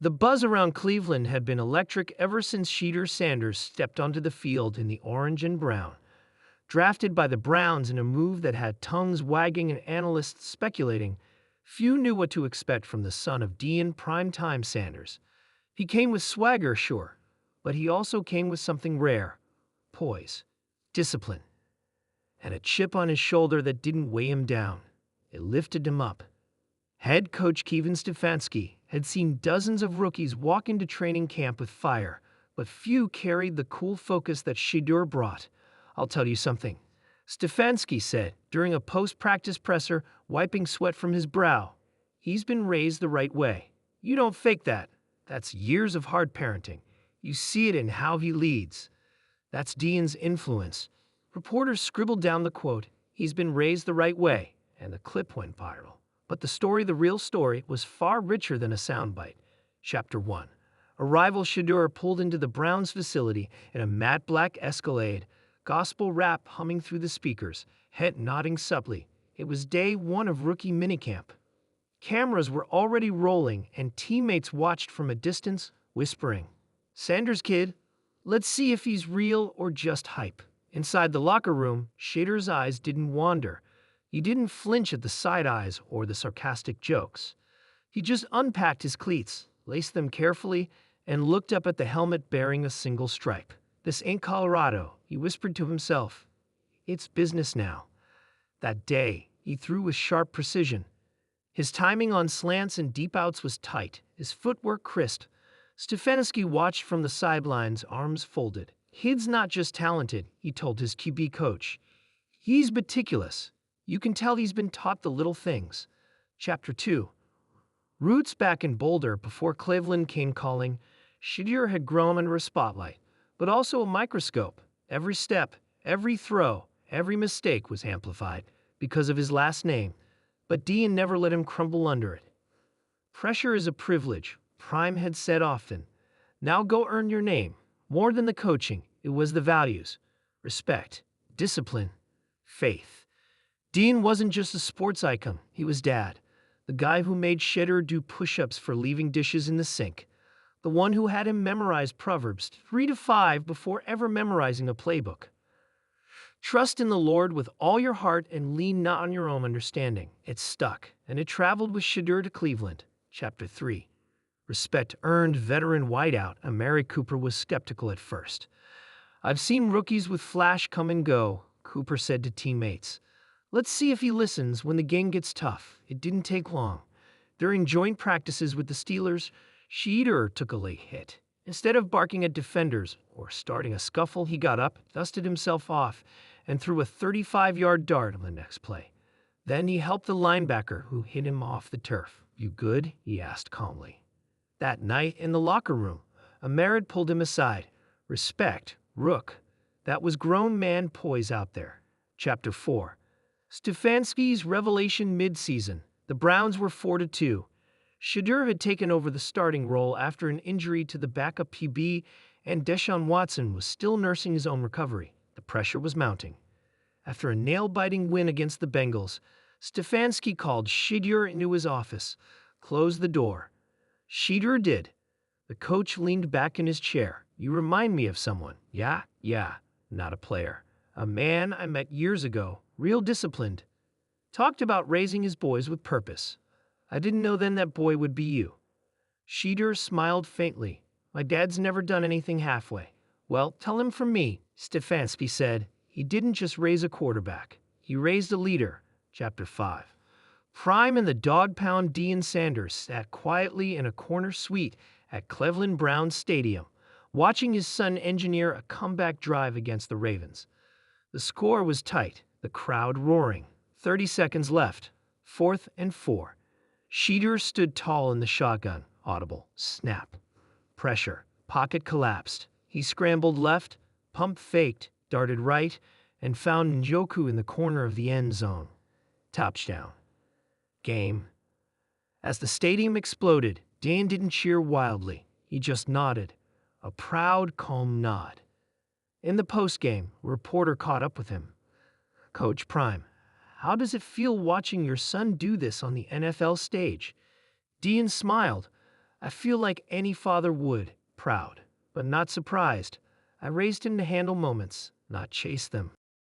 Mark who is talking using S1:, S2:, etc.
S1: The buzz around Cleveland had been electric ever since Shedeur Sanders stepped onto the field in the orange and brown. Drafted by the Browns in a move that had tongues wagging and analysts speculating, few knew what to expect from the son of Deion primetime Sanders. He came with swagger, sure, but he also came with something rare: poise, discipline, and a chip on his shoulder that didn't weigh him down. It lifted him up. Head coach Kevin Stefanski had seen dozens of rookies walk into training camp with fire, but few carried the cool focus that Shedeur brought. "I'll tell you something," Stefanski said during a post-practice presser, wiping sweat from his brow. "He's been raised the right way. You don't fake that. That's years of hard parenting. You see it in how he leads. That's Deion's influence." Reporters scribbled down the quote, "He's been raised the right way," and the clip went viral. But the real story, was far richer than a soundbite. Chapter 1. Arrival: Shedeur pulled into the Browns facility in a matte black Escalade, gospel rap humming through the speakers, head nodding supplely. It was day 1 of rookie minicamp. Cameras were already rolling, and teammates watched from a distance, whispering, "Sanders kid, let's see if he's real or just hype." Inside the locker room, Shedeur's eyes didn't wander. He didn't flinch at the side eyes or the sarcastic jokes. He just unpacked his cleats, laced them carefully, and looked up at the helmet bearing a single stripe. "This ain't Colorado," he whispered to himself. "It's business now." That day, he threw with sharp precision. His timing on slants and deep outs was tight, his footwork crisp. Stefanski watched from the sidelines, arms folded. "Kid's not just talented," he told his QB coach. "He's meticulous. You can tell he's been taught the little things." Chapter 2. Roots back in Boulder before Cleveland came calling, Shedeur had grown under a spotlight, but also a microscope. Every step, every throw, every mistake was amplified because of his last name, but Deion never let him crumble under it. "Pressure is a privilege," Prime had said often. "Now go earn your name." More than the coaching, it was the values: respect, discipline, faith. Deion wasn't just a sports icon, he was Dad, the guy who made Shedeur do push-ups for leaving dishes in the sink, the one who had him memorize Proverbs 3 to 5 before ever memorizing a playbook. "Trust in the Lord with all your heart and lean not on your own understanding." It stuck, and it traveled with Shedeur to Cleveland. Chapter 3. Respect earned. Veteran wideout Amari Cooper was skeptical at first. "I've seen rookies with flash come and go," Cooper said to teammates. "Let's see if he listens when the game gets tough." It didn't take long. During joint practices with the Steelers, Shedeur took a late hit. Instead of barking at defenders or starting a scuffle, he got up, dusted himself off, and threw a 35-yard dart on the next play. Then he helped the linebacker who hit him off the turf. "You good?" he asked calmly. That night in the locker room, Amari pulled him aside. "Respect, Rook. That was grown man poise out there." Chapter 4. Stefanski's revelation mid-season. The Browns were 4-2. Shedeur had taken over the starting role after an injury to the backup QB, and Deshaun Watson was still nursing his own recovery. The pressure was mounting. After a nail-biting win against the Bengals, Stefanski called Shedeur into his office, closed the door. Shedeur did. The coach leaned back in his chair. "You remind me of someone." Yeah, not a player. A man I met years ago, real disciplined. Talked about raising his boys with purpose. I didn't know then that boy would be you." Shedeur smiled faintly. "My dad's never done anything halfway." "Well, tell him from me," Stefanski said. "He didn't just raise a quarterback. He raised a leader." Chapter 5. Prime and the dog-pound Deion Sanders sat quietly in a corner suite at Cleveland Browns Stadium, watching his son engineer a comeback drive against the Ravens. The score was tight, the crowd roaring. 30 seconds left. 4th and 4. Shedeur stood tall in the shotgun. Audible. Snap. Pressure. Pocket collapsed. He scrambled left, pump faked, darted right, and found Njoku in the corner of the end zone. Touchdown. Game. As the stadium exploded, Dan didn't cheer wildly. He just nodded. A proud, calm nod. In the postgame, a reporter caught up with him. "Coach Prime, how does it feel watching your son do this on the NFL stage?" Deion smiled. I feel like any father would, proud, but not surprised. I raised him to handle moments, not chase them.